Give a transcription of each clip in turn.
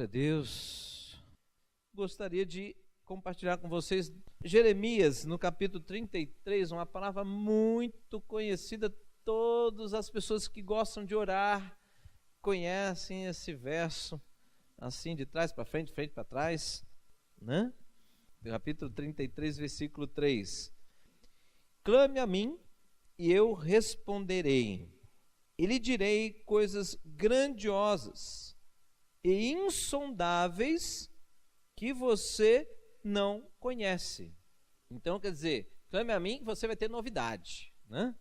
Glória a Deus. Gostaria de compartilhar com vocês Jeremias, no capítulo 33, uma palavra muito conhecida. Todas as pessoas que gostam de orar conhecem esse verso, assim de trás para frente, frente para trás, né? Capítulo 33, versículo 3. Clame a mim e eu responderei, e lhe direi coisas grandiosas e insondáveis que você não conhece. Então, quer dizer, clame a mim que você vai ter novidade, né?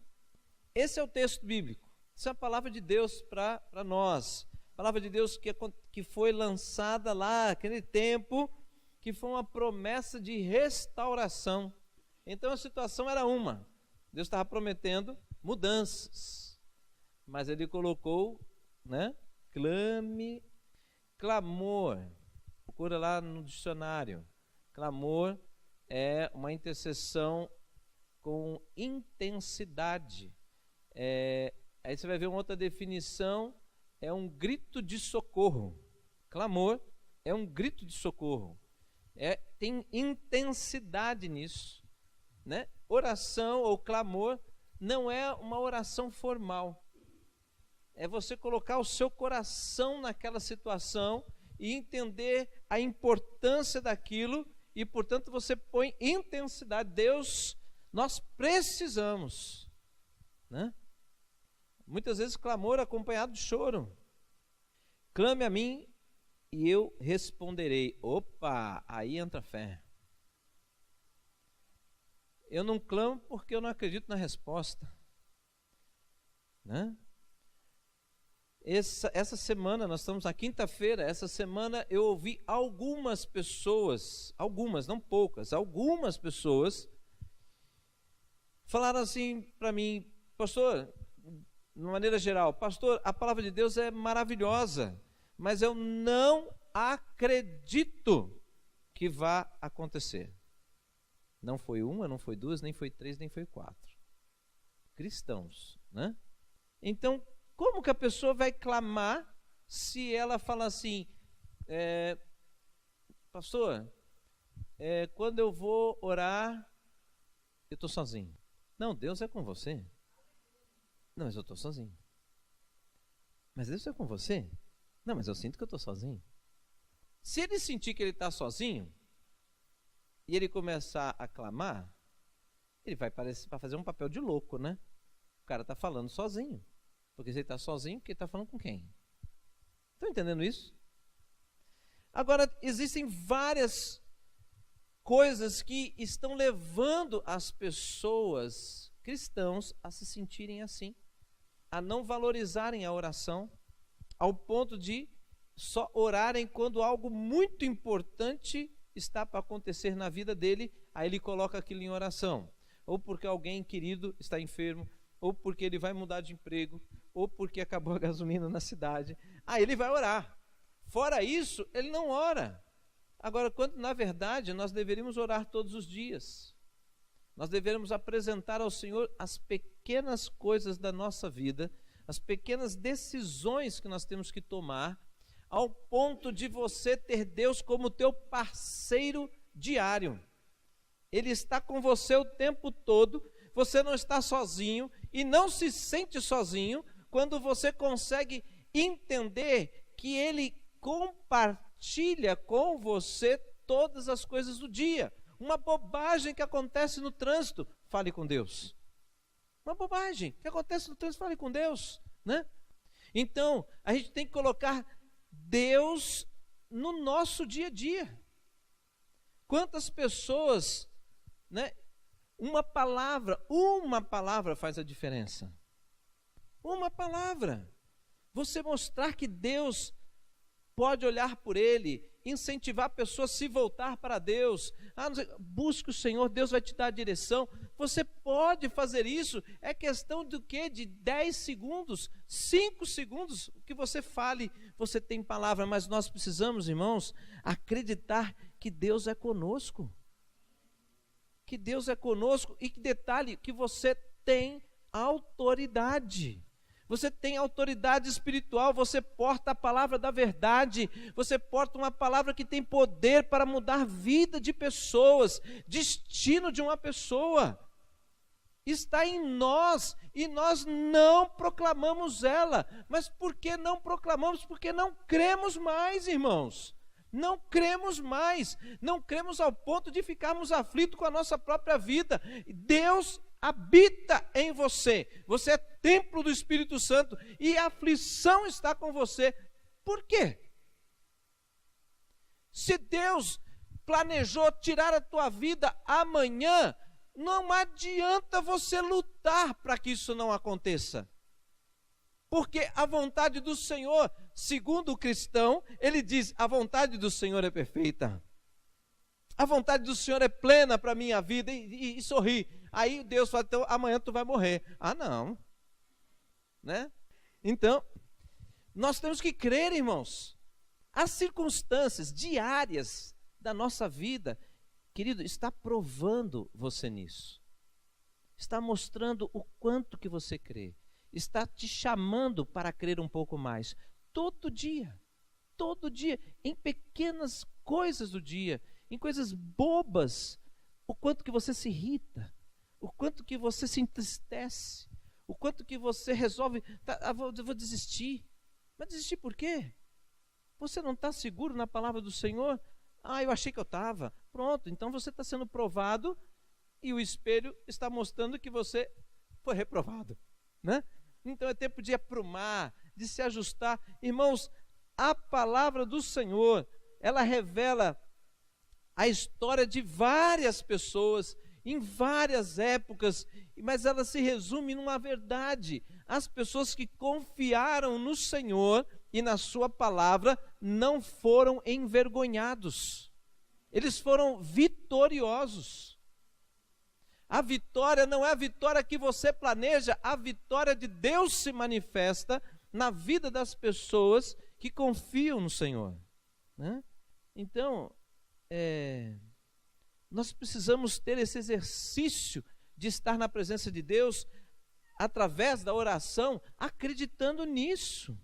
Esse é o texto bíblico. Essa é a palavra de Deus para nós. A palavra de Deus que foi lançada lá naquele tempo, que foi uma promessa de restauração. Então a situação era uma. Deus estava prometendo mudanças. Mas ele colocou, né? Clame, clamor. Procura lá no dicionário. Clamor é uma intercessão com intensidade. Aí você vai ver uma outra definição, é um grito de socorro. Clamor é um grito de socorro. Tem intensidade nisso, né? Oração ou clamor não é uma oração formal. É você colocar o seu coração naquela situação e entender a importância daquilo e, portanto, você põe intensidade. Deus, nós precisamos, né? Muitas vezes clamor acompanhado de choro. Clame a mim e eu responderei. Opa, aí entra a fé. Eu não clamo porque eu não acredito na resposta, né? Essa semana, nós estamos na quinta-feira, essa semana eu ouvi algumas pessoas, algumas, não poucas, algumas pessoas falaram assim para mim: pastor, de uma maneira geral, pastor, a palavra de Deus é maravilhosa, mas eu não acredito que vá acontecer. Não foi uma, não foi duas, nem foi três, nem foi quatro. Cristãos, né? Então, como que a pessoa vai clamar se ela fala assim, pastor, quando eu vou orar, eu estou sozinho. Não, Deus é com você. Não, mas eu estou sozinho. Mas Deus é com você? Não, mas eu sinto que eu estou sozinho. Se ele sentir que ele está sozinho, e ele começar a clamar, ele vai fazer um papel de louco, né? O cara está falando sozinho. Porque se ele está sozinho, porque ele está falando com quem? Estão entendendo isso? Agora, existem várias coisas que estão levando as pessoas cristãos a se sentirem assim, a não valorizarem a oração, ao ponto de só orarem quando algo muito importante está para acontecer na vida dele, aí ele coloca aquilo em oração, ou porque alguém querido está enfermo, ou porque ele vai mudar de emprego, ou porque acabou a gasolina na cidade, aí ele vai orar. Fora isso, ele não ora. Agora, quando na verdade nós deveríamos orar todos os dias, nós deveríamos apresentar ao Senhor as pequenas coisas da nossa vida, as pequenas decisões que nós temos que tomar, ao ponto de você ter Deus como teu parceiro diário. Ele está com você o tempo todo, você não está sozinho e não se sente sozinho quando você consegue entender que Ele compartilha com você todas as coisas do dia. Uma bobagem que acontece no trânsito, fale com Deus. Uma bobagem que acontece no trânsito, fale com Deus, né? Então, a gente tem que colocar Deus no nosso dia a dia. Quantas pessoas, né? Uma palavra faz a diferença. Uma palavra. Você mostrar que Deus pode olhar por ele, incentivar a pessoa a se voltar para Deus. Busque o Senhor, Deus vai te dar a direção. Você pode fazer isso. É questão do quê? De 10 segundos, 5 segundos, o que você fale, você tem palavra. Mas nós precisamos, irmãos, acreditar que Deus é conosco. Que Deus é conosco e que detalhe, que você tem autoridade. você tem autoridade espiritual, você porta a palavra da verdade, você porta uma palavra que tem poder para mudar a vida de pessoas, destino de uma pessoa. Está em nós e nós não proclamamos ela. Mas por que não proclamamos? Porque não cremos mais, irmãos. Não cremos mais. Não cremos ao ponto de ficarmos aflitos com a nossa própria vida. Deus habita em você. Você é templo do Espírito Santo e a aflição está com você. Por quê? Se Deus planejou tirar a tua vida amanhã, não adianta você lutar para que isso não aconteça. Porque a vontade do Senhor, segundo o cristão, ele diz, a vontade do Senhor é perfeita. A vontade do Senhor é plena para a minha vida e sorri. Aí Deus fala, então amanhã tu vai morrer. Ah, não. Né? Então, nós temos que crer, irmãos. As circunstâncias diárias da nossa vida, querido, está provando você nisso. Está mostrando o quanto que você crê. Está te chamando para crer um pouco mais. Todo dia, em pequenas coisas do dia, em coisas bobas, o quanto que você se irrita, o quanto que você se entristece, o quanto que você resolve, eu vou desistir. Mas desistir por quê? Você não está seguro na palavra do Senhor? Ah, eu achei que eu estava. Pronto, então você está sendo provado e o espelho está mostrando que você foi reprovado, né? Então é tempo de aprumar, de se ajustar. Irmãos, a palavra do Senhor, ela revela a história de várias pessoas, em várias épocas, mas ela se resume numa verdade. As pessoas que confiaram no Senhor e na sua palavra não foram envergonhados. Eles foram vitoriosos. A vitória não é a vitória que você planeja, a vitória de Deus se manifesta na vida das pessoas que confiam no Senhor, né? Então, nós precisamos ter esse exercício de estar na presença de Deus através da oração, acreditando nisso,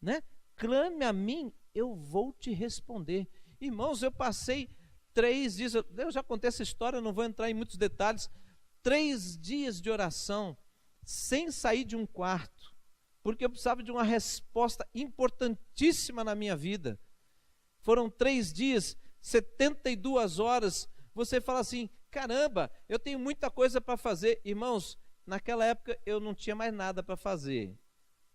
né? Clame a mim, eu vou te responder. Irmãos, eu passei 3 dias, eu já contei essa história, não vou entrar em muitos detalhes, 3 dias de oração, sem sair de um quarto, porque eu precisava de uma resposta importantíssima na minha vida. Foram 3 dias, 72 horas, você fala assim, caramba, eu tenho muita coisa para fazer. Irmãos, naquela época eu não tinha mais nada para fazer,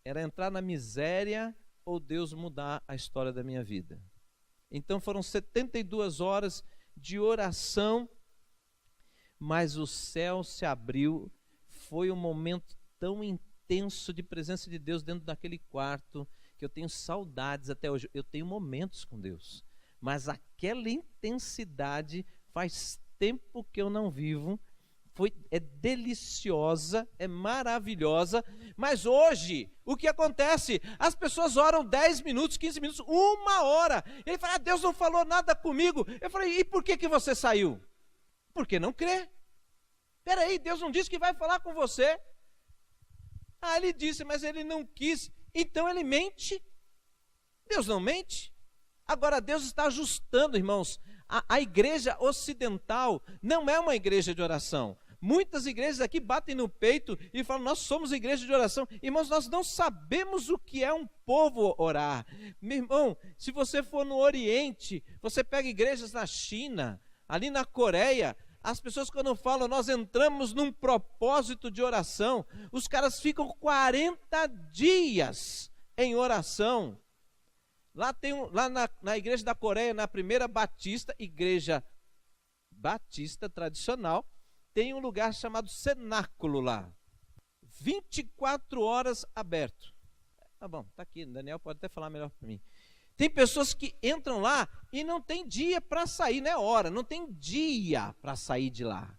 era entrar na miséria ou Deus mudar a história da minha vida. Então foram 72 horas de oração, mas o céu se abriu, foi um momento tão intenso de presença de Deus dentro daquele quarto, que eu tenho saudades até hoje. Eu tenho momentos com Deus, mas aquela intensidade faz tempo que eu não vivo. É deliciosa, é maravilhosa, mas hoje, o que acontece? As pessoas oram 10 minutos, 15 minutos, 1 hora. Ele fala, Deus não falou nada comigo. Eu falei, e por que você saiu? Porque não crê. Peraí, Deus não disse que vai falar com você? Ah, ele disse, mas ele não quis. Então ele mente. Deus não mente. Agora Deus está ajustando, irmãos. A igreja ocidental não é uma igreja de oração. Muitas igrejas aqui batem no peito e falam, nós somos igreja de oração. Irmãos, nós não sabemos o que é um povo orar. Meu irmão, se você for no Oriente, você pega igrejas na China, ali na Coreia, as pessoas quando falam, nós entramos num propósito de oração, os caras ficam 40 dias em oração. Lá na igreja da Coreia, na primeira batista, igreja batista tradicional, tem um lugar chamado cenáculo lá. 24 horas aberto. Tá bom, tá aqui, Daniel pode até falar melhor para mim. Tem pessoas que entram lá e não tem dia para sair, não é hora, não tem dia para sair de lá.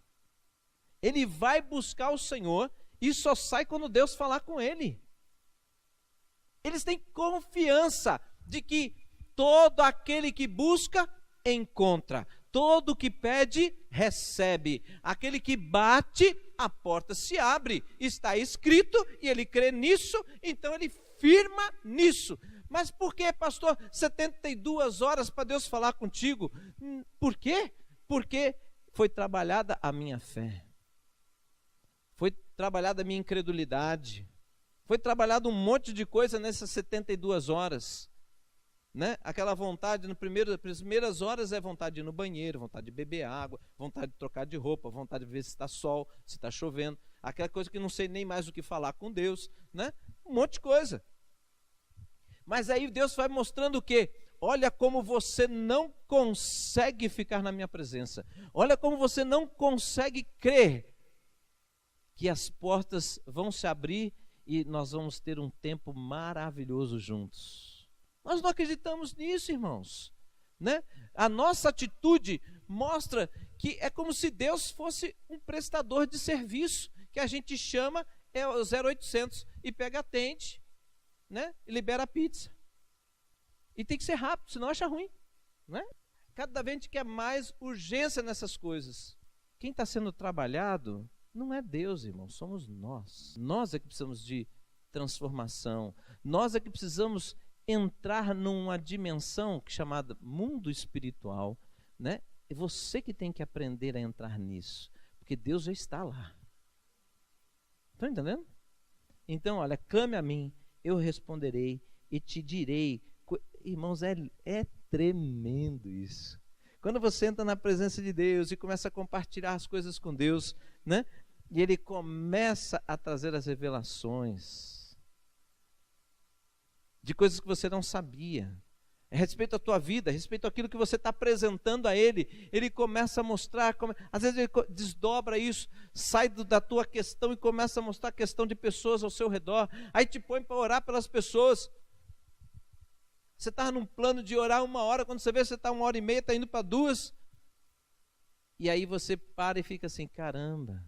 Ele vai buscar o Senhor e só sai quando Deus falar com ele. Eles têm confiança de que todo aquele que busca, encontra. todo que pede, recebe. Aquele que bate, a porta se abre. Está escrito e ele crê nisso, então ele firma nisso. Mas por que, pastor, 72 horas para Deus falar contigo? Por quê? Porque foi trabalhada a minha fé. Foi trabalhada a minha incredulidade. Foi trabalhado um monte de coisa nessas 72 horas. Né? Aquela vontade, nas primeiras horas é vontade de ir no banheiro, vontade de beber água, vontade de trocar de roupa, vontade de ver se está sol, se está chovendo. Aquela coisa que não sei nem mais o que falar com Deus. Né? Um monte de coisa. Mas aí Deus vai mostrando o quê? Olha como você não consegue ficar na minha presença. Olha como você não consegue crer que as portas vão se abrir e nós vamos ter um tempo maravilhoso juntos. Nós não acreditamos nisso, irmãos. Né? A nossa atitude mostra que é como se Deus fosse um prestador de serviço, que a gente chama o 0800 e pega atende, né? E libera a pizza. E tem que ser rápido, senão acha ruim. Né? Cada vez a gente quer mais urgência nessas coisas. Quem está sendo trabalhado não é Deus, irmão, somos nós. Nós é que precisamos de transformação. Nós é que precisamos entrar numa dimensão chamada mundo espiritual. Né? É você que tem que aprender a entrar nisso, porque Deus já está lá. Estão entendendo? Então, olha, clame a mim, eu responderei e te direi. Irmãos, é tremendo isso. Quando você entra na presença de Deus e começa a compartilhar as coisas com Deus, né? E Ele começa a trazer as revelações de coisas que você não sabia, a respeito da tua vida, a respeito daquilo que você está apresentando a Ele. Ele começa a mostrar, às vezes ele desdobra isso, sai da tua questão e começa a mostrar a questão de pessoas ao seu redor, aí te põe para orar pelas pessoas. Você estava num plano de orar 1 hora, quando você vê, você está 1h30, está indo para 2. E aí você para e fica assim, caramba,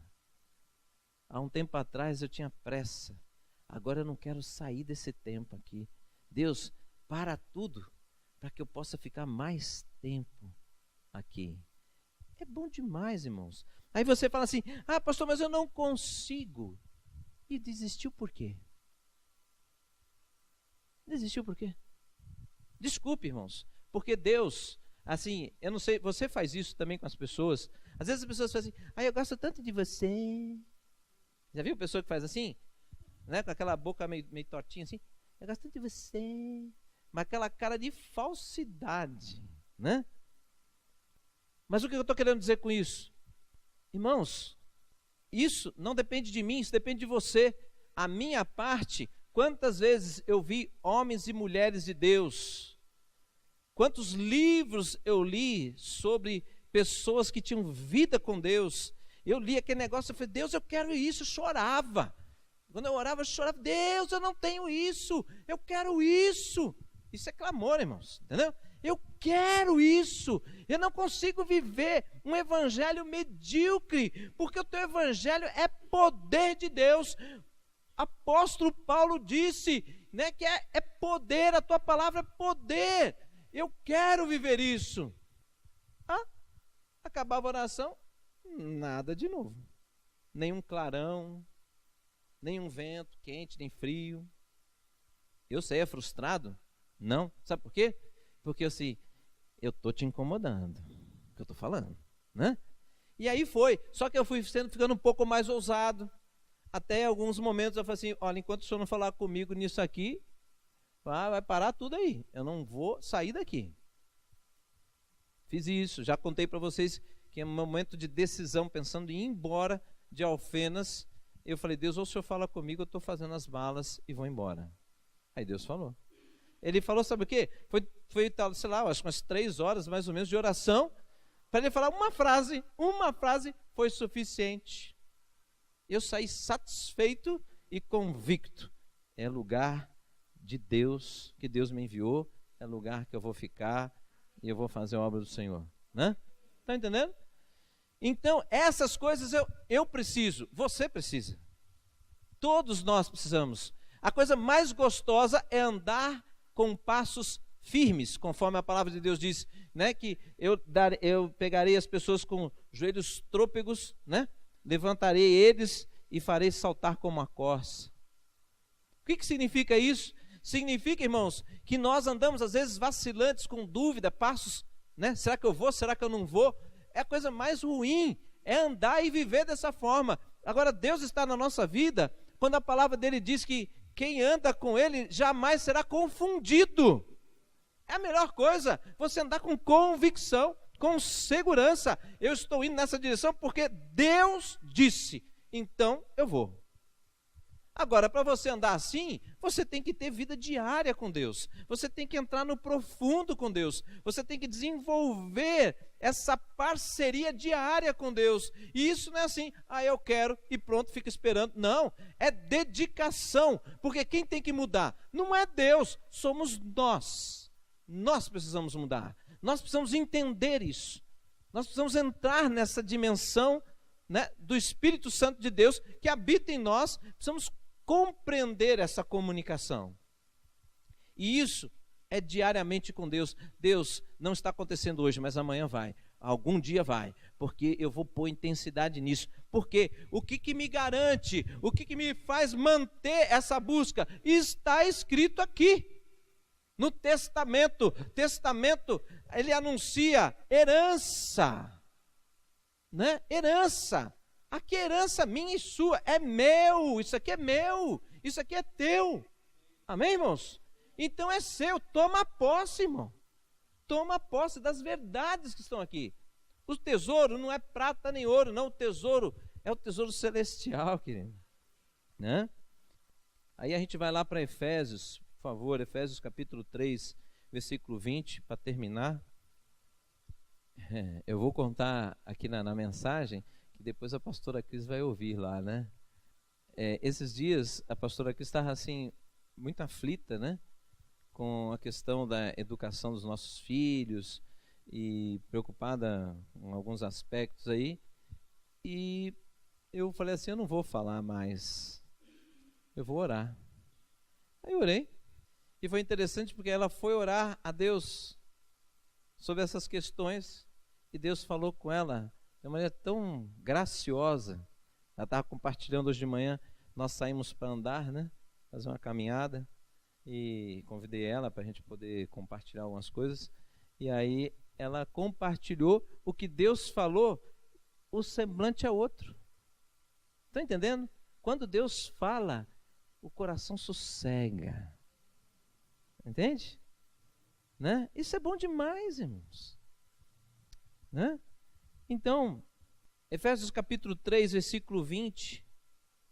há um tempo atrás eu tinha pressa, agora eu não quero sair desse tempo aqui. Deus, para tudo, para que eu possa ficar mais tempo aqui. É bom demais, irmãos. Aí você fala assim, pastor, mas eu não consigo. E desistiu por quê? Desistiu por quê? Desculpe, irmãos, porque Deus, assim, eu não sei, você faz isso também com as pessoas. Às vezes as pessoas fazem assim, eu gosto tanto de você. Já viu pessoa que faz assim? Né? Com aquela boca meio tortinha assim, eu gosto tanto de você. Mas aquela cara de falsidade, né? Mas o que eu estou querendo dizer com isso? Irmãos, isso não depende de mim, isso depende de você. A minha parte, quantas vezes eu vi homens e mulheres de Deus, quantos livros eu li sobre pessoas que tinham vida com Deus. Eu li aquele negócio, eu falei, Deus, eu quero isso, eu chorava. Quando eu orava, eu chorava, Deus, eu não tenho isso, eu quero isso. Isso é clamor, irmãos, entendeu? Eu quero isso, eu não consigo viver um evangelho medíocre, porque o teu evangelho é poder de Deus. Apóstolo Paulo disse, né, que é poder, a tua palavra é poder. Eu quero viver isso. Acabava a oração, nada de novo. Nenhum clarão, nenhum vento quente, nem frio. Eu saía frustrado? Não. Sabe por quê? Porque assim, eu estou te incomodando, o que eu estou falando, né? E aí foi, só que eu fui ficando um pouco mais ousado. Até alguns momentos eu falei assim, olha, enquanto o senhor não falar comigo nisso aqui, vai parar tudo aí, eu não vou sair daqui. Fiz isso, já contei para vocês que é um momento de decisão, pensando em ir embora de Alfenas, eu falei, Deus, ou o senhor fala comigo, eu estou fazendo as malas e vou embora. Aí Deus falou. Ele falou, sabe o quê? Foi sei lá, acho que umas 3 horas mais ou menos de oração, para ele falar uma frase foi suficiente. Eu saí satisfeito e convicto. É lugar de Deus, que Deus me enviou, é lugar que eu vou ficar e eu vou fazer a obra do Senhor. Né? Está entendendo? Então, essas coisas eu preciso, você precisa. Todos nós precisamos. A coisa mais gostosa é andar com passos firmes, conforme a palavra de Deus diz, né, que eu pegarei as pessoas com joelhos trôpegos, né, levantarei eles e farei saltar como a corça. O que significa isso? Significa, irmãos, que nós andamos às vezes vacilantes, com dúvida, passos, né? Será que eu vou? Será que eu não vou? É a coisa mais ruim, é andar e viver dessa forma. Agora, Deus está na nossa vida, quando a palavra dele diz que quem anda com ele jamais será confundido. É a melhor coisa, você andar com convicção, com segurança. Eu estou indo nessa direção porque Deus disse, então eu vou. Agora, para você andar assim, você tem que ter vida diária com Deus. Você tem que entrar no profundo com Deus. Você tem que desenvolver essa parceria diária com Deus. E isso não é assim, eu quero e pronto, fica esperando. Não, é dedicação. Porque quem tem que mudar não é Deus, somos nós. Nós precisamos mudar. Nós precisamos entender isso. Nós precisamos entrar nessa dimensão, né, do Espírito Santo de Deus que habita em nós. Precisamos compreender essa comunicação. E isso é diariamente com Deus. Deus, não está acontecendo hoje, mas amanhã vai. Algum dia vai, porque eu vou pôr intensidade nisso. Porque o que me garante, o que me faz manter essa busca, está escrito aqui. No testamento. Testamento, ele anuncia herança, né? Herança. Aqui é herança minha e sua, é meu, isso aqui é meu, isso aqui é teu. Amém, irmãos? Então é seu, toma posse, irmão. Toma posse das verdades que estão aqui. O tesouro não é prata nem ouro, não. O tesouro é o tesouro celestial, querido, né? Aí a gente vai lá para Efésios, por favor, Efésios capítulo 3, versículo 20, para terminar. Eu vou contar aqui na mensagem, que depois a pastora Cris vai ouvir lá, né? Esses dias a pastora Cris estava assim, muito aflita, né? Com a questão da educação dos nossos filhos e preocupada com alguns aspectos aí. E eu falei assim, eu não vou falar mais, eu vou orar. Aí eu orei. E foi interessante porque ela foi orar a Deus sobre essas questões e Deus falou com ela de uma maneira tão graciosa. Ela estava compartilhando hoje de manhã, nós saímos para andar, né? Fazer uma caminhada, e convidei ela para a gente poder compartilhar algumas coisas, e aí ela compartilhou o que Deus falou, o semblante é outro. Estão entendendo? Quando Deus fala, o coração sossega. Entende? Né? Isso é bom demais, irmãos. Né? Então, Efésios capítulo 3, versículo 20,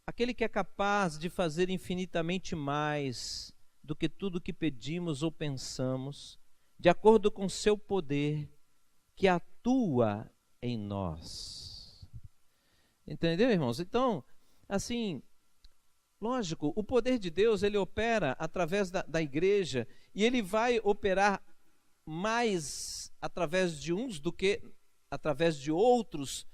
aquele que é capaz de fazer infinitamente mais do que tudo que pedimos ou pensamos, de acordo com seu poder, que atua em nós. Entendeu, irmãos? Então, assim, lógico, o poder de Deus, ele opera através da igreja, e ele vai operar mais através de uns do que através de outros,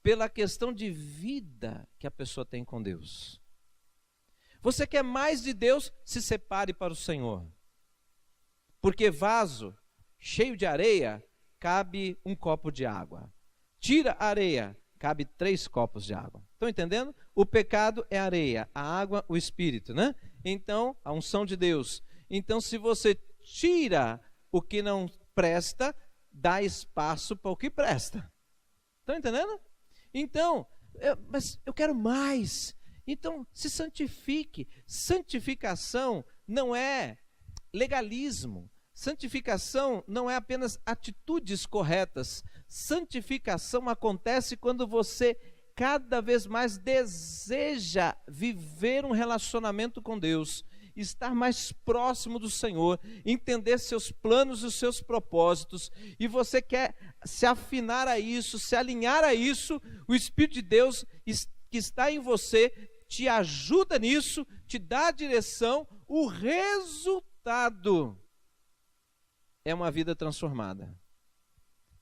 pela questão de vida que a pessoa tem com Deus. Você quer mais de Deus, se separe para o Senhor. Porque vaso cheio de areia, cabe um copo de água. Tira a areia, cabe 3 copos de água. Estão entendendo? O pecado é areia, a água, o Espírito, né? Então, a unção de Deus. Então, se você tira o que não presta, dá espaço para o que presta. Estão entendendo? Então, mas eu quero mais. Então, se santifique. Santificação não é legalismo. Santificação não é apenas atitudes corretas. Santificação acontece quando você cada vez mais deseja viver um relacionamento com Deus, estar mais próximo do Senhor, entender seus planos e os seus propósitos, e você quer se afinar a isso, se alinhar a isso. O Espírito de Deus que está em você te ajuda nisso, te dá a direção. O resultado é uma vida transformada.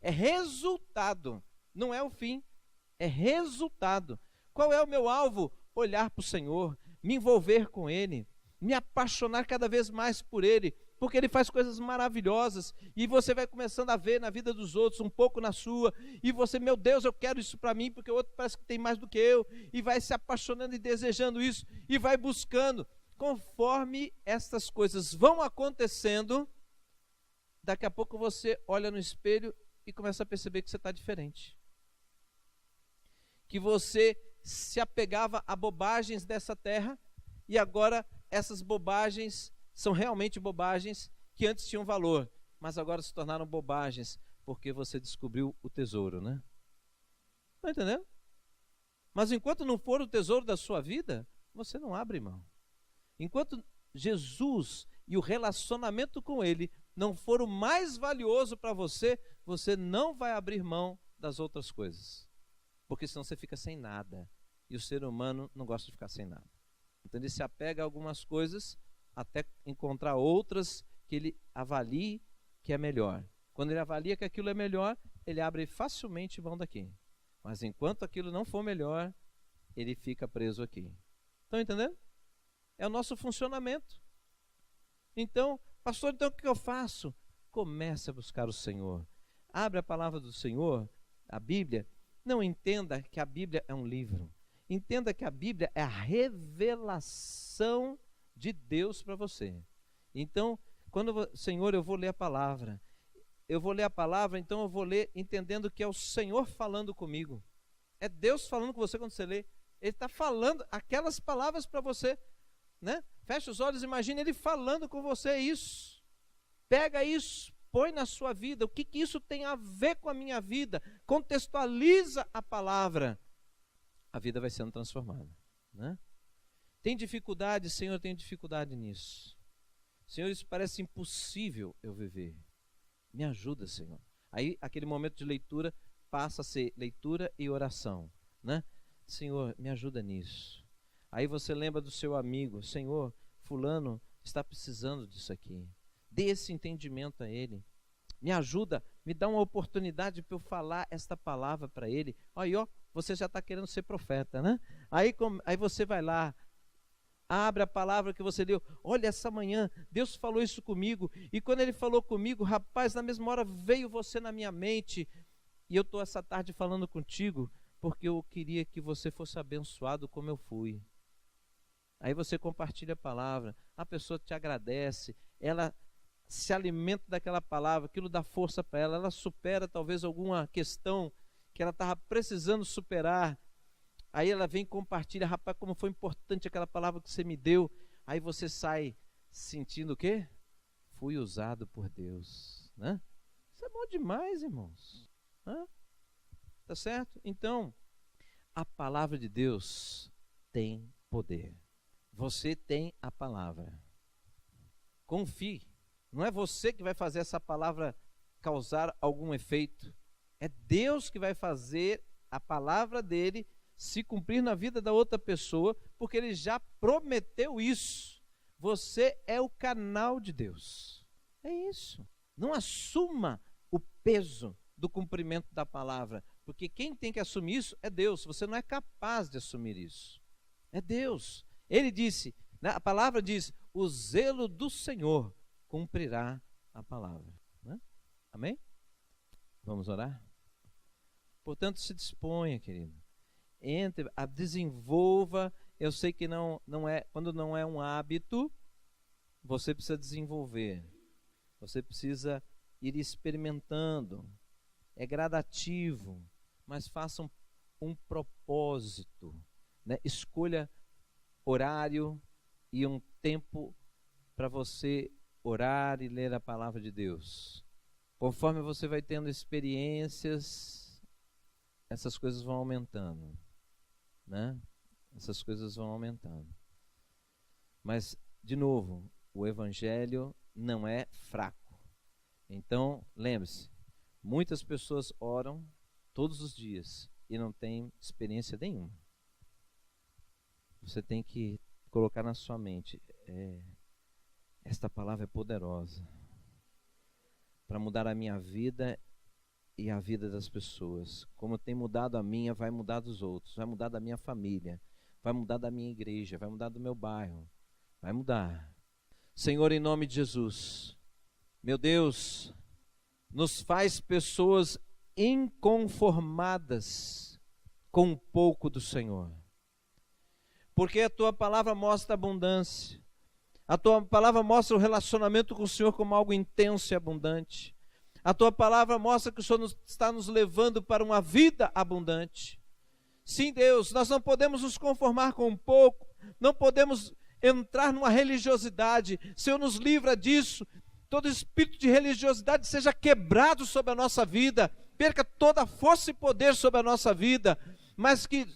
É resultado, não é o fim, é resultado. Qual é o meu alvo? Olhar para o Senhor, me envolver com Ele, me apaixonar cada vez mais por Ele, porque Ele faz coisas maravilhosas, e você vai começando a ver na vida dos outros, um pouco na sua, e você, meu Deus, eu quero isso para mim, porque o outro parece que tem mais do que eu, e vai se apaixonando e desejando isso, e vai buscando. Conforme estas coisas vão acontecendo, daqui a pouco você olha no espelho e começa a perceber que você está diferente. Que você se apegava a bobagens dessa terra, e agora essas bobagens são realmente bobagens que antes tinham valor, mas agora se tornaram bobagens, porque você descobriu o tesouro, né? Está entendendo? Mas enquanto não for o tesouro da sua vida, você não abre mão. Enquanto Jesus e o relacionamento com Ele não for o mais valioso para você, você não vai abrir mão das outras coisas. Porque senão você fica sem nada. E o ser humano não gosta de ficar sem nada. Então ele se apega a algumas coisas até encontrar outras que ele avalie que é melhor. Quando ele avalia que aquilo é melhor, ele abre facilmente mão daqui. Mas enquanto aquilo não for melhor, ele fica preso aqui. Estão entendendo? É o nosso funcionamento. Então, pastor, então o que eu faço? Comece a buscar o Senhor. Abre a palavra do Senhor, a Bíblia. Não entenda que a Bíblia é um livro. Entenda que a Bíblia é a revelação de Deus para você. Então, Senhor, eu vou ler a palavra. Eu vou ler a palavra, então eu vou ler entendendo que é o Senhor falando comigo. É Deus falando com você quando você lê. Ele está falando aquelas palavras para você, né? Fecha os olhos, imagine Ele falando com você isso. Pega isso, põe na sua vida. O que isso tem a ver com a minha vida? Contextualiza a palavra. A vida vai sendo transformada, né? Tem dificuldade, Senhor, eu tenho dificuldade nisso. Senhor, isso parece impossível eu viver. Me ajuda, Senhor. Aí, aquele momento de leitura passa a ser leitura e oração, né? Senhor, me ajuda nisso. Aí você lembra do seu amigo. Senhor, fulano está precisando disso aqui. Dê esse entendimento a ele. Me ajuda, me dá uma oportunidade para eu falar esta palavra para ele. Aí, ó, você já está querendo ser profeta, né? Aí você vai lá, abre a palavra que você leu. Olha, essa manhã Deus falou isso comigo. E quando Ele falou comigo, rapaz, na mesma hora veio você na minha mente. E eu estou essa tarde falando contigo porque eu queria que você fosse abençoado como eu fui. Aí você compartilha a palavra, a pessoa te agradece, ela se alimenta daquela palavra, aquilo dá força para ela, ela supera talvez alguma questão que ela estava precisando superar. Aí ela vem e compartilha, rapaz, como foi importante aquela palavra que você me deu. Aí você sai sentindo o quê? Fui usado por Deus, né? Isso é bom demais, irmãos. Tá certo? Então, a palavra de Deus tem poder. Você tem a palavra. Confie. Não é você que vai fazer essa palavra causar algum efeito. É Deus que vai fazer a palavra dele se cumprir na vida da outra pessoa, porque ele já prometeu isso. Você é o canal de Deus. É isso. Não assuma o peso do cumprimento da palavra, porque quem tem que assumir isso é Deus. Você não é capaz de assumir isso. É Deus. Ele disse, né, a palavra diz, o zelo do Senhor cumprirá a palavra. Né? Amém? Vamos orar? Portanto, se disponha, querido. Entre, desenvolva. Eu sei que não é, quando não é um hábito, você precisa desenvolver. Você precisa ir experimentando. É gradativo, mas faça um propósito, né? Escolha horário e um tempo para você orar e ler a palavra de Deus. Conforme você vai tendo experiências, essas coisas vão aumentando, né? Essas coisas vão aumentando. Mas, de novo, o evangelho não é fraco. Então, lembre-se, muitas pessoas oram todos os dias e não têm experiência nenhuma. Você tem que colocar na sua mente, esta palavra é poderosa para mudar a minha vida e a vida das pessoas. Como tem mudado a minha, vai mudar dos outros, vai mudar da minha família, vai mudar da minha igreja, vai mudar do meu bairro, vai mudar. Senhor, em nome de Jesus, meu Deus, nos faz pessoas inconformadas com um pouco do Senhor. Porque a Tua palavra mostra abundância. A Tua palavra mostra o relacionamento com o Senhor como algo intenso e abundante. A Tua palavra mostra que o Senhor está nos levando para uma vida abundante. Sim, Deus, nós não podemos nos conformar com um pouco, não podemos entrar numa religiosidade. Senhor, nos livra disso. Todo espírito de religiosidade seja quebrado sobre a nossa vida, perca toda a força e poder sobre a nossa vida, mas que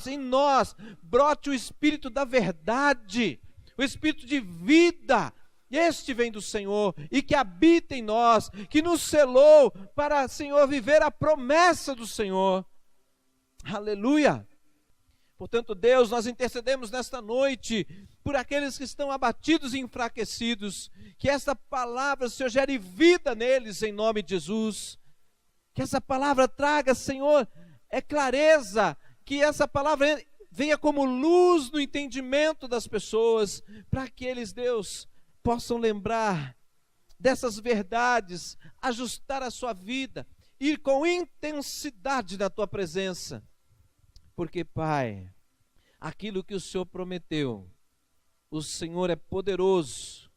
em nós, brote o espírito da verdade, o espírito de vida. Este vem do Senhor e que habita em nós, que nos selou para, Senhor, viver a promessa do Senhor. Aleluia! Portanto, Deus, nós intercedemos nesta noite por aqueles que estão abatidos e enfraquecidos, que esta palavra, Senhor, gere vida neles em nome de Jesus. Que essa palavra traga, Senhor, clareza, que essa palavra venha como luz no entendimento das pessoas, para que eles, Deus, possam lembrar dessas verdades, ajustar a sua vida, ir com intensidade na Tua presença. Porque, Pai, aquilo que o Senhor prometeu, o Senhor é poderoso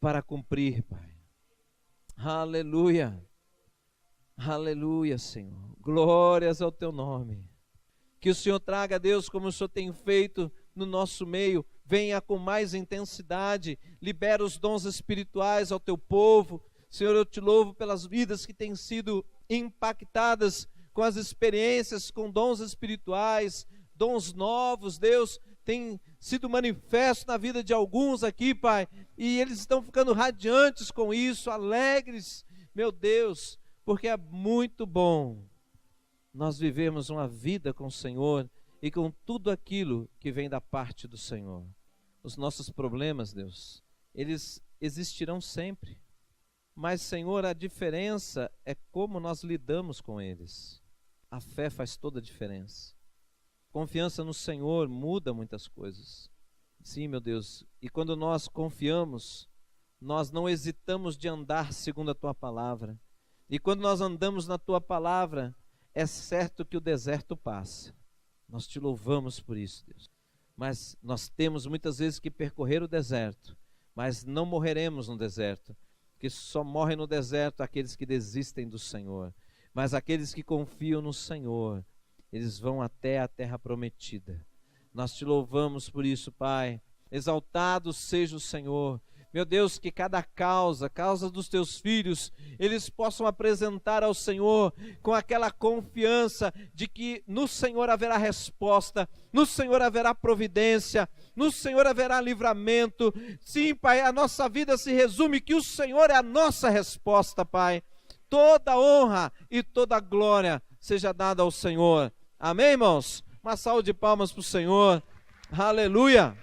para cumprir, Pai. Aleluia, aleluia, Senhor. Glórias ao Teu nome. Que o Senhor traga, Deus, como o Senhor tem feito no nosso meio, venha com mais intensidade, libera os dons espirituais ao Teu povo. Senhor, eu Te louvo pelas vidas que têm sido impactadas com as experiências, com dons espirituais, dons novos, Deus, tem sido manifesto na vida de alguns aqui, Pai, e eles estão ficando radiantes com isso, alegres, meu Deus, porque é muito bom nós vivemos uma vida com o Senhor e com tudo aquilo que vem da parte do Senhor. Os nossos problemas, Deus, eles existirão sempre, mas, Senhor, a diferença é como nós lidamos com eles. A fé faz toda a diferença. Confiança no Senhor muda muitas coisas. Sim, meu Deus. E quando nós confiamos, nós não hesitamos de andar segundo a Tua palavra. E quando nós andamos na Tua palavra, é certo que o deserto passa. Nós Te louvamos por isso, Deus. Mas nós temos muitas vezes que percorrer o deserto, mas não morreremos no deserto, porque só morrem no deserto aqueles que desistem do Senhor. Mas aqueles que confiam no Senhor, eles vão até a terra prometida. Nós Te louvamos por isso, Pai. Exaltado seja o Senhor. Meu Deus, que cada causa dos Teus filhos, eles possam apresentar ao Senhor com aquela confiança de que no Senhor haverá resposta, no Senhor haverá providência, no Senhor haverá livramento. Sim, Pai, a nossa vida se resume que o Senhor é a nossa resposta, Pai. Toda honra e toda glória seja dada ao Senhor. Amém, irmãos? Uma salva de palmas para o Senhor. Aleluia.